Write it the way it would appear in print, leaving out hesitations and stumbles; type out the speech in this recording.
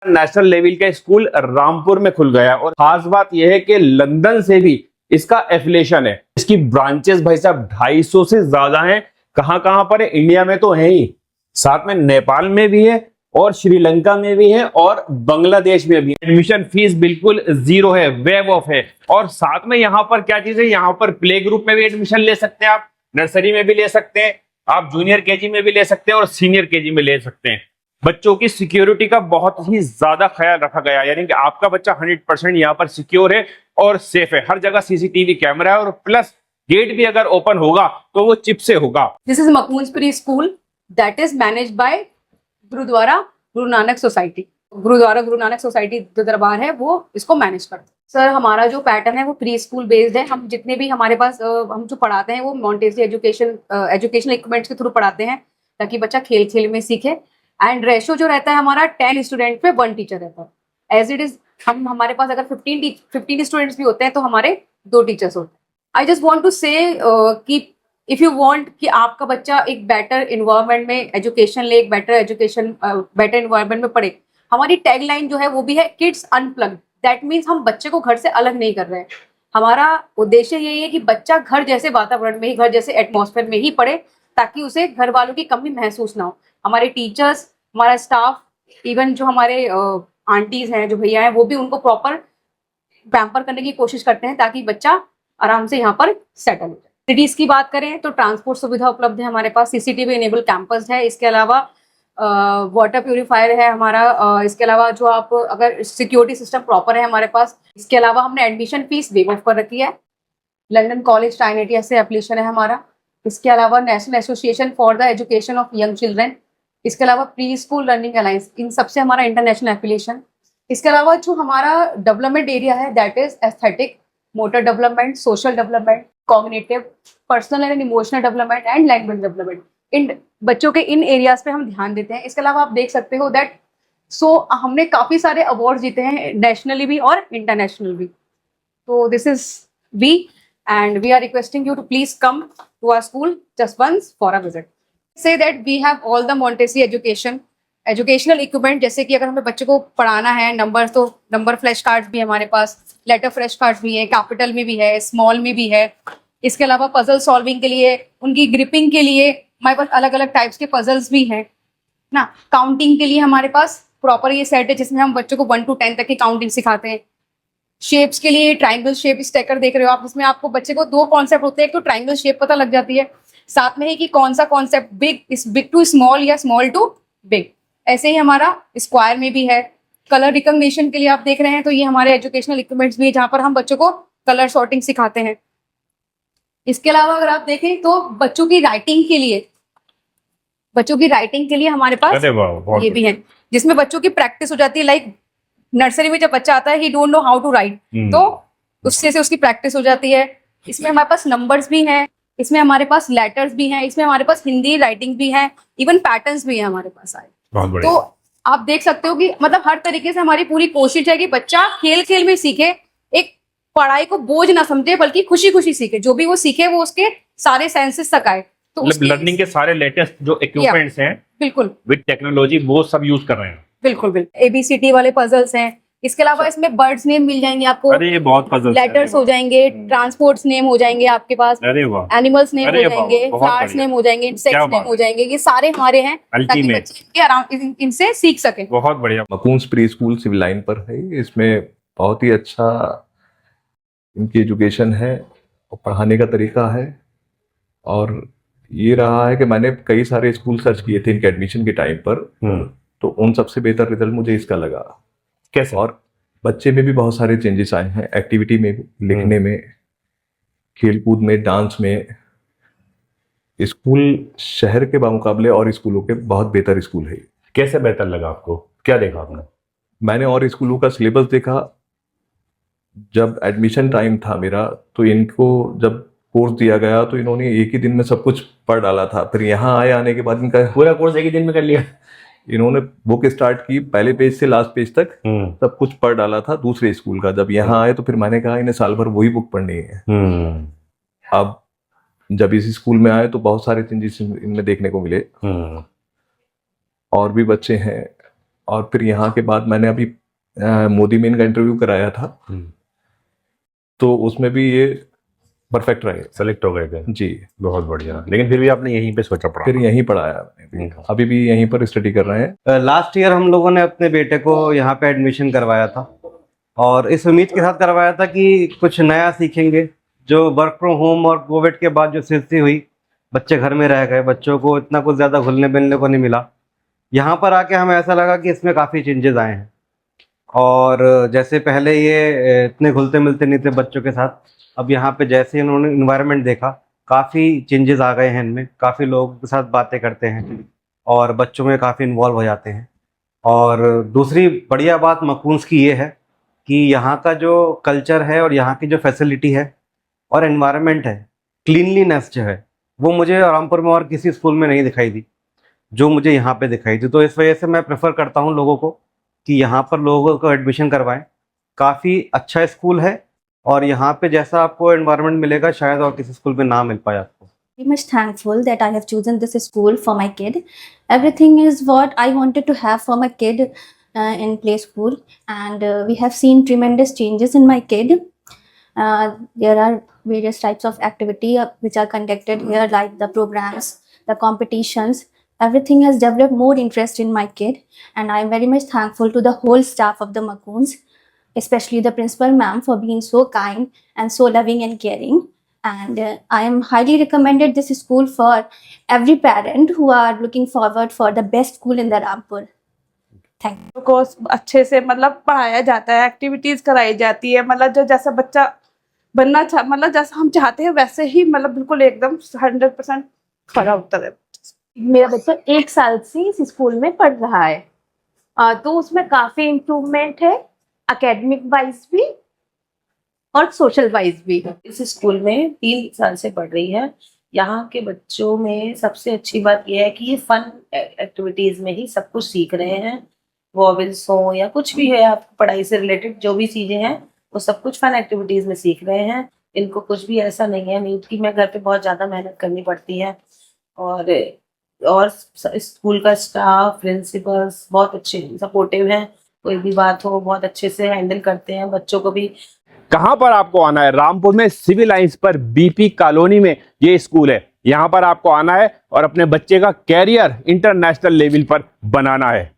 National level का school Rampur में खुल गया और खास बात यह है कि लंदन से भी इसका एफिलिएशन है। इसकी ब्रांचेस भाई साहब 250 से ज्यादा हैं। कहां पर है? इंडिया में तो है ही, साथ में नेपाल में भी है और श्रीलंका में भी है और बांग्लादेश में भी। एडमिशन फीस बिल्कुल जीरो है, वेव ऑफ है। और साथ में यहाँ पर क्या चीज है, यहाँ पर प्ले ग्रुप में भी एडमिशन ले सकते हैं, आप नर्सरी में भी ले सकते हैं, आप जूनियर केजी में भी ले सकते हैं और सीनियर केजी में ले सकते हैं। बच्चों की सिक्योरिटी का बहुत ही ज्यादा ख्याल रखा गया, यानी कि आपका बच्चा 100% यहाँ पर सिक्योर है और सेफ है। हर जगह सीसीटीवी कैमरा है और प्लस गेट भी अगर ओपन होगा तो वो चिप से होगा। This is Makoons pre school that is managed by Gurudwara Guru Nanak society. Gurdwara Guru Nanak society जो दरबार है वो इसको मैनेज करता है। सर हमारा जो पैटर्न है वो प्री स्कूल बेस्ड है। हम जितने भी हमारे पास हम जो पढ़ाते हैं वो मॉन्टेसरी एजुकेशनल इक्विपमेंट्स के थ्रू पढ़ाते हैं ताकि बच्चा खेल खेल में सीखे। एंड रेशो जो रहता है हमारा 10 स्टूडेंट पे 1 टीचर रहता है। एज इट इज हमारे पास अगर 15 स्टूडेंट्स भी होते हैं तो हमारे 2 टीचर्स होते हैं। आई जस्ट वॉन्ट टू से कि इफ यू वांट कि आपका बच्चा एक बेटर इन्वायरमेंट में एजुकेशन ले, एक बेटर इन्वायरमेंट में पढ़े, हमारी टैग लाइन जो है वो भी है किड्स अनप्लग्ड। दैट मीन्स हम बच्चे को घर से अलग नहीं कर रहे हैं। हमारा उद्देश्य यही है कि बच्चा घर जैसे वातावरण में ही, घर जैसे एटमॉस्फेयर में ही पढ़े ताकि उसे घर वालों की कमी महसूस ना हो। हमारे टीचर्स, हमारा स्टाफ, इवन जो हमारे आंटीज हैं, जो भैया हैं, वो भी उनको प्रॉपर पैम्पर करने की कोशिश करते हैं ताकि बच्चा आराम से यहाँ पर सेटल हो जाए। सिटीज की बात करें तो ट्रांसपोर्ट सुविधा उपलब्ध है हमारे पास, सीसीटीवी इनेबल कैंपस है, इसके अलावा वाटर प्यूरिफायर है हमारा, इसके अलावा जो आप अगर सिक्योरिटी सिस्टम प्रॉपर है हमारे पास। इसके अलावा हमने एडमिशन फीस वेव ऑफ कर रखी है। लंदन कॉलेज ट्राइनिटी से एप्लीकेशन है हमारा। इसके अलावा national association for the education of young children, इसके अलावा प्री स्कूल लर्निंग अलायंस, इन सबसे हमारा इंटरनेशनल एफिलिएशन। इसके अलावा जो हमारा डेवलपमेंट एरिया है that is aesthetic, motor development, social development, cognitive, personal and emotional development and language development. इन बच्चों के इन एरियाज पे हम ध्यान देते हैं। इसके अलावा आप देख सकते हो दैट हमने काफी सारे अवार्ड जीते हैं नेशनली भी और इंटरनेशनल भी। तो this is we and we are requesting you to please come to our school just once for a visit. Say that we have all the Montessori educational equipment, जैसे कि अगर हमें बच्चे को पढ़ाना है नंबर, तो नंबर फ्लैश कार्ड्स भी है हमारे पास, लेटर फ्लैश कार्ड्स भी है, कैपिटल में भी है, स्मॉल में भी है। इसके अलावा पजल सॉल्विंग के लिए, उनकी ग्रिपिंग के लिए हमारे पास अलग अलग टाइप्स के पजल्स भी हैं ना। काउंटिंग के लिए हमारे पास प्रॉपर ये सेट है जिसमें हम बच्चों को 1 to 10 तक की काउंटिंग सिखाते हैं। शेप्स के लिए ट्राइंगल शेप स्टेकर देख रहे हो आप, जिसमें आपको बच्चे को 2 कॉन्सेप्ट होते हैं। एक तो ट्राइंगल शेप पता लग जाती है, साथ में है कि कौन सा कॉन्सेप्ट बिग टू स्मॉल या स्मॉल टू बिग। ऐसे ही हमारा स्क्वायर में भी है। कलर रिकॉग्निशन के लिए आप देख रहे हैं तो ये हमारे एजुकेशनल इक्विपमेंट्स भी है जहाँ पर हम बच्चों को कलर सॉर्टिंग सिखाते हैं। इसके अलावा अगर आप देखें तो बच्चों की राइटिंग के लिए हमारे पास ये भी है जिसमें बच्चों की प्रैक्टिस हो जाती है। लाइक नर्सरी में जब बच्चा आता है ही don't know how to write, तो उससे से उसकी प्रैक्टिस हो जाती है। इसमें हमारे पास नंबर्स भी हैं, इसमें हमारे पास लेटर्स भी हैं, इसमें हमारे पास हिंदी राइटिंग भी है, इवन पैटर्न्स भी है हमारे पास आए। तो आप देख सकते हो कि मतलब हर तरीके से हमारी पूरी कोशिश है कि बच्चा खेल खेल में सीखे, एक पढ़ाई को बोझ ना समझे बल्कि खुशी खुशी सीखे। जो भी वो सीखे वो उसके सारे सेंसेस तक आए। तो लर्निंग के सारे लेटेस्ट जो इक्विपमेंट्स हैं बिल्कुल विद टेक्नोलॉजी वो सब यूज कर रहे हैं। बिल्कुल ABCD वाले पजल्स हैं। इसके अलावा इसमें बर्ड्स नेम मिल जाएंगे आपको, अरे ये बहुत पजल्स, लेटर्स हो जाएंगे, ट्रांसपोर्ट्स नेम हो जाएंगे आपके पास, एनिमल्स नेम हो जाएंगे, फ्लावर्स नेम हो जाएंगे, इंसेक्ट्स नेम हो जाएंगे। ये सारे हमारे हैं ताकि बच्चे आराम इनसे सीख सके। बहुत बढ़िया। मकून्स प्री स्कूल सिविल लाइन पर है। इसमें बहुत ही अच्छा इनकी एजुकेशन है और पढ़ाने का तरीका है। और ये रहा है कि मैंने कई सारे स्कूल सर्च किए थे इनके एडमिशन के टाइम पर, तो उन सबसे बेहतर रिजल्ट मुझे इसका लगा। कैसे? और बच्चे में भी बहुत सारे चेंजेस आए हैं, एक्टिविटी में, लिखने में, खेलकूद में, डांस में। स्कूल शहर के बामुकाबले और स्कूलों के बहुत बेहतर स्कूल है। कैसे बेहतर लगा आपको? क्या देखा आपने? मैंने और स्कूलों का सिलेबस देखा। जब एडमिशन टाइम था मेरा तो इनको जब कोर्स दिया गया तो इन्होंने एक ही दिन में सब कुछ पढ़ डाला था। फिर यहाँ आने के बाद इनका पूरा कोर्स एक ही दिन में कर लिया। इन्होंने बुक स्टार्ट की, पहले पेज से लास्ट पेज तक सब कुछ पढ़ डाला था दूसरे स्कूल का। जब यहाँ आए तो फिर मैंने कहा इन्हें साल भर वही बुक पढ़नी है। अब जब इस स्कूल में आए तो बहुत सारे चेंजेस इनमें देखने को मिले। और भी बच्चे हैं और फिर यहाँ के बाद मैंने अभी मोदी मेन का इंटरव्यू कराया था, तो उसमें भी ये परफेक्ट रहे, सेलेक्ट हो गए थे जी। बहुत बढ़िया। लेकिन फिर भी आपने यहीं पे सोचा पड़ा? फिर यहीं पढ़ाया मैंने, अभी भी यहीं पर स्टडी कर रहे हैं। लास्ट ईयर हम लोगों ने अपने बेटे को यहाँ पे एडमिशन करवाया था और इस उम्मीद के साथ करवाया था कि कुछ नया सीखेंगे। जो वर्क फ्रॉम होम और कोविड के बाद जो स्थिति हुई, बच्चे घर में रह गए, बच्चों को इतना कुछ ज़्यादा घुलने मिलने को नहीं मिला। यहाँ पर आके हमें ऐसा लगा कि इसमें काफ़ी चेंजेस आए हैं और जैसे पहले ये इतने घुलते मिलते नहीं थे बच्चों के साथ, अब यहाँ पे जैसे इन्होंने इन्वायरमेंट देखा, काफ़ी चेंजेस आ गए हैं इनमें। काफ़ी लोगों के साथ बातें करते हैं और बच्चों में काफ़ी इन्वॉल्व हो जाते हैं। और दूसरी बढ़िया बात मकून्स की ये है कि यहाँ का जो कल्चर है और यहाँ की जो फैसिलिटी है और एनवायरनमेंट है, क्लीनलीनेस जो है, वो मुझे रामपुर में और किसी स्कूल में नहीं दिखाई दी, जो मुझे यहाँ पे दिखाई दी। तो इस वजह से मैं प्रेफर करता हूँ लोगों को कि यहाँ पर लोगों को एडमिशन करवाएं। काफ़ी अच्छा स्कूल है और यहाँ पे जैसा आपको एनवायरनमेंट मिलेगा शायद और किसी स्कूल में ना मिल पाए आपको। Very much thankful that I have chosen this school for my kid. Everything is what I wanted to have for my kid in play school, and we have seen tremendous changes in my kid. There are various types of activity which are conducted here, like the programs, the competitions. Everything has developed more interest in my kid, and I am very much thankful to the whole staff of the Macoons, especially the principal ma'am, for being so kind and so loving and caring. And I am highly recommended this school for every parent who are looking forward for the best school in the Rampur. Thank you. को अच्छे से मतलब पढ़ाया जाता है, activities कराई जाती है, मतलब जो जैसा बच्चा बनना मतलब जैसा हम चाहते हैं वैसे ही मतलब बिल्कुल एकदम 100% खरा उतर है। मेरा बच्चा 1 साल से इस स्कूल में पढ़ रहा है, तो उसमें काफी इम्प्रूवमेंट है, एकेडमिक वाइज भी और सोशल वाइज भी। इस स्कूल में 3 साल से पढ़ रही है। यहाँ के बच्चों में सबसे अच्छी बात यह है कि ये फन एक्टिविटीज में ही सब कुछ सीख रहे हैं। वॉवेल्स हो या कुछ भी है, आपको पढ़ाई से रिलेटेड जो भी चीजें हैं वो सब कुछ फन एक्टिविटीज में सीख रहे हैं। इनको कुछ भी ऐसा नहीं है नीट की मैं घर पे बहुत ज्यादा मेहनत करनी पड़ती है। और स्कूल का स्टाफ, प्रिंसिपल्स बहुत अच्छे सपोर्टिव हैं, कोई भी बात हो बहुत अच्छे से हैंडल करते हैं बच्चों को भी। कहां पर आपको आना है? रामपुर में सिविल लाइंस पर बीपी कॉलोनी में ये स्कूल है। यहां पर आपको आना है और अपने बच्चे का कैरियर इंटरनेशनल लेवल पर बनाना है।